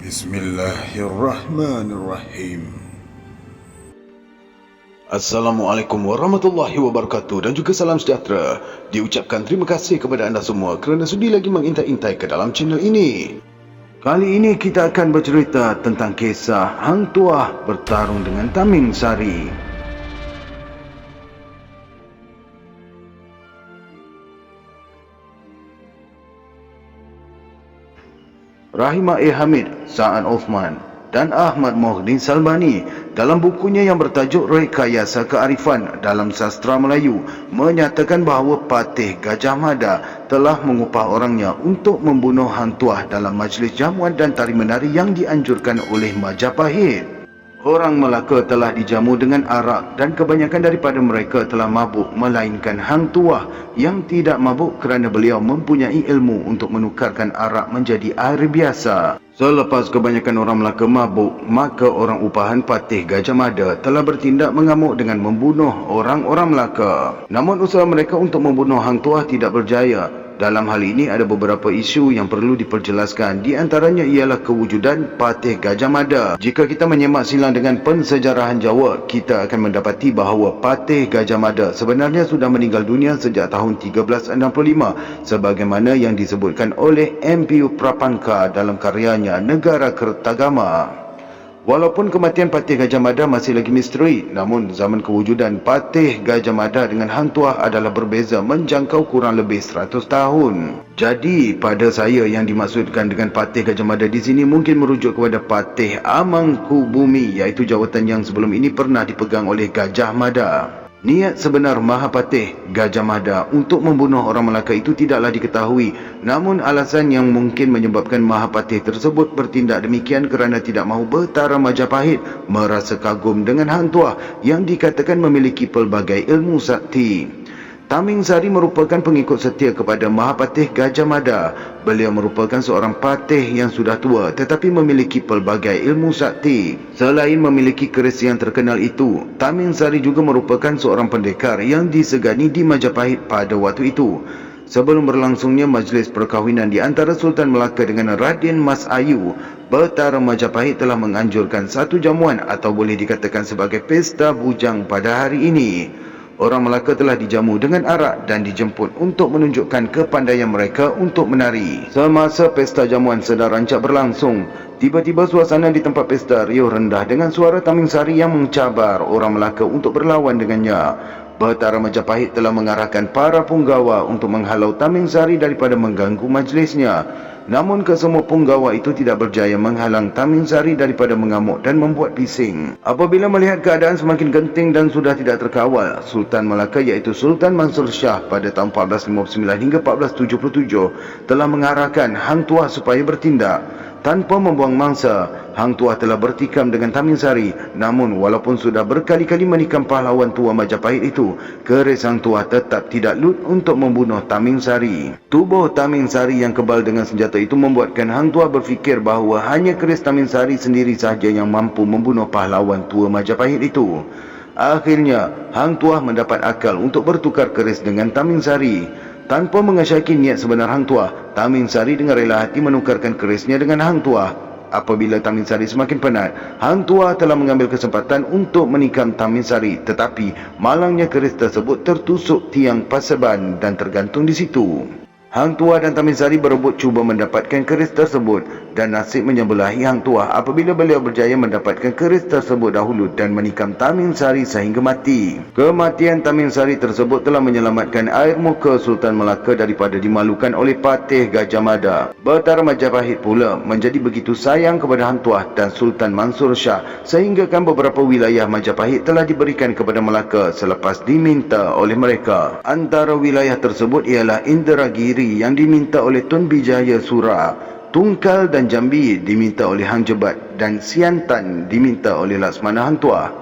Bismillahirrahmanirrahim. Assalamualaikum warahmatullahi wabarakatuh dan juga salam sejahtera. Diucapkan terima kasih kepada anda semua kerana sudi lagi mengintai-intai ke dalam channel ini. Kali ini kita akan bercerita tentang kisah Hang Tuah bertarung dengan Taming Sari. Rahimah A. Hamid, Sa'an Othman dan Ahmad Mohsin Salbani dalam bukunya yang bertajuk Rekayasa Kearifan dalam Sastra Melayu menyatakan bahawa Patih Gajah Mada telah mengupah orangnya untuk membunuh Hang Tuah dalam majlis jamuan dan tari menari yang dianjurkan oleh Majapahit. Orang Melaka telah dijamu dengan arak dan kebanyakan daripada mereka telah mabuk melainkan Hang Tuah yang tidak mabuk kerana beliau mempunyai ilmu untuk menukarkan arak menjadi air biasa. Selepas kebanyakan orang Melaka mabuk, maka orang upahan Patih Gajah Mada telah bertindak mengamuk dengan membunuh orang-orang Melaka. Namun usaha mereka untuk membunuh Hang Tuah tidak berjaya. Dalam hal ini ada beberapa isu yang perlu diperjelaskan. Di antaranya ialah kewujudan Patih Gajah Mada. Jika kita menyemak silang dengan pensejarahan Jawa, kita akan mendapati bahawa Patih Gajah Mada sebenarnya sudah meninggal dunia sejak tahun 1365 sebagaimana yang disebutkan oleh M.P.U. Prapanka dalam karyanya Negara Kertagama. Walaupun kematian Patih Gajah Mada masih lagi misteri, namun zaman kewujudan Patih Gajah Mada dengan Hang Tuah adalah berbeza menjangkau kurang lebih 100 tahun. Jadi, pada saya yang dimaksudkan dengan Patih Gajah Mada di sini mungkin merujuk kepada Patih Amangkubumi, iaitu jawatan yang sebelum ini pernah dipegang oleh Gajah Mada. Niat sebenar Mahapatih Gajah Mada untuk membunuh orang Melaka itu tidaklah diketahui. Namun alasan yang mungkin menyebabkan Mahapatih tersebut bertindak demikian kerana tidak mahu Betara Majapahit merasa kagum dengan Hang Tuah yang dikatakan memiliki pelbagai ilmu sakti. Taming Sari merupakan pengikut setia kepada Mahapatih Gajah Mada. Beliau merupakan seorang patih yang sudah tua tetapi memiliki pelbagai ilmu sakti. Selain memiliki keris yang terkenal itu, Taming Sari juga merupakan seorang pendekar yang disegani di Majapahit pada waktu itu. Sebelum berlangsungnya majlis perkahwinan di antara Sultan Melaka dengan Raden Mas Ayu, Betara Majapahit telah menganjurkan satu jamuan atau boleh dikatakan sebagai pesta bujang pada hari ini. Orang Melaka telah dijamu dengan arak dan dijemput untuk menunjukkan kepandaian mereka untuk menari. Semasa pesta jamuan sedang rancak berlangsung, tiba-tiba suasana di tempat pesta riuh rendah dengan suara Taming Sari yang mencabar orang Melaka untuk berlawan dengannya. Betara Majapahit telah mengarahkan para punggawa untuk menghalau Taming Sari daripada mengganggu majlisnya. Namun kesemua punggawa itu tidak berjaya menghalang Taming Sari daripada mengamuk dan membuat bising. Apabila melihat keadaan semakin genting dan sudah tidak terkawal, Sultan Melaka iaitu Sultan Mansur Shah pada tahun 1459 hingga 1477 telah mengarahkan Hang Tuah supaya bertindak. Tanpa membuang mangsa, Hang Tuah telah bertikam dengan Taming Sari. Namun walaupun sudah berkali-kali menikam pahlawan tua Majapahit itu, keris Hang Tuah tetap tidak lut untuk membunuh Taming Sari. Tubuh Taming Sari yang kebal dengan senjata itu membuatkan Hang Tuah berfikir bahawa hanya keris Taming Sari sendiri sahaja yang mampu membunuh pahlawan tua Majapahit itu. Akhirnya, Hang Tuah mendapat akal untuk bertukar keris dengan Taming Sari. Tanpa mengasyaki niat sebenar Hang Tuah, Taming Sari dengan rela hati menukarkan kerisnya dengan Hang Tuah. Apabila Taming Sari semakin penat, Hang Tuah telah mengambil kesempatan untuk menikam Taming Sari, tetapi malangnya keris tersebut tertusuk tiang paseban dan tergantung di situ. Hang Tuah dan Taming Sari berebut cuba mendapatkan keris tersebut dan nasib menyebelahi Hang Tuah apabila beliau berjaya mendapatkan keris tersebut dahulu dan menikam Taming Sari sehingga mati. Kematian Taming Sari tersebut telah menyelamatkan air muka Sultan Melaka daripada dimalukan oleh Patih Gajah Mada. Betara Majapahit pula menjadi begitu sayang kepada Hang Tuah dan Sultan Mansur Shah sehinggakan beberapa wilayah Majapahit telah diberikan kepada Melaka selepas diminta oleh mereka. Antara wilayah tersebut ialah Indragiri yang diminta oleh Tun Bijaya Sura, Tungkal dan Jambi diminta oleh Hang Jebat dan Siantan diminta oleh Laksmana Hang Tuah.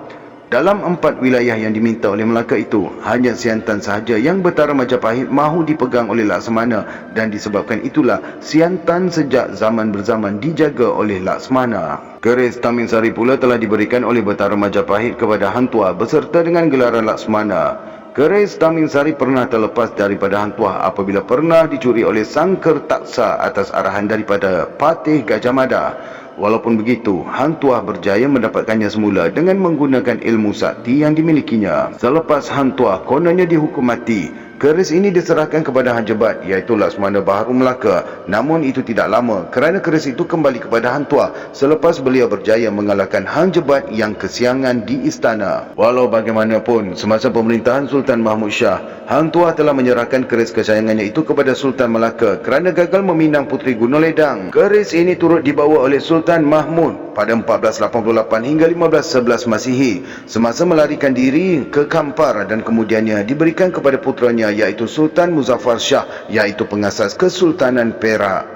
Dalam 4 wilayah yang diminta oleh Melaka itu, hanya Siantan sahaja yang Betara Majapahit mahu dipegang oleh Laksmana dan disebabkan itulah Siantan sejak zaman berzaman dijaga oleh Laksmana. Keris Taming Sari pula telah diberikan oleh Betara Majapahit kepada Hang Tuah beserta dengan gelaran Laksmana. Keris Taming Sari pernah terlepas daripada Hang Tuah apabila pernah dicuri oleh Sang Kertaksa atas arahan daripada Patih Gajah Mada. Walaupun begitu, Hang Tuah berjaya mendapatkannya semula dengan menggunakan ilmu sakti yang dimilikinya. Selepas Hang Tuah kononnya dihukum mati, keris ini diserahkan kepada Hang Jebat iaitu Laksmana Baharu Melaka. Namun itu tidak lama kerana keris itu kembali kepada Hang Tuah selepas beliau berjaya mengalahkan Hang Jebat yang kesiangan di istana. Walau bagaimanapun, semasa pemerintahan Sultan Mahmud Shah, Hang Tuah telah menyerahkan keris kesayangannya itu kepada Sultan Melaka kerana gagal meminang Puteri Gunung Ledang. Keris ini turut dibawa oleh Sultan Mahmud pada 1488 hingga 1511 Masihi semasa melarikan diri ke Kampar dan kemudiannya diberikan kepada putranya iaitu Sultan Muzaffar Shah iaitu pengasas Kesultanan Perak.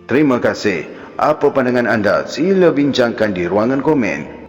Terima kasih. Apa pandangan anda? Sila bincangkan di ruangan komen.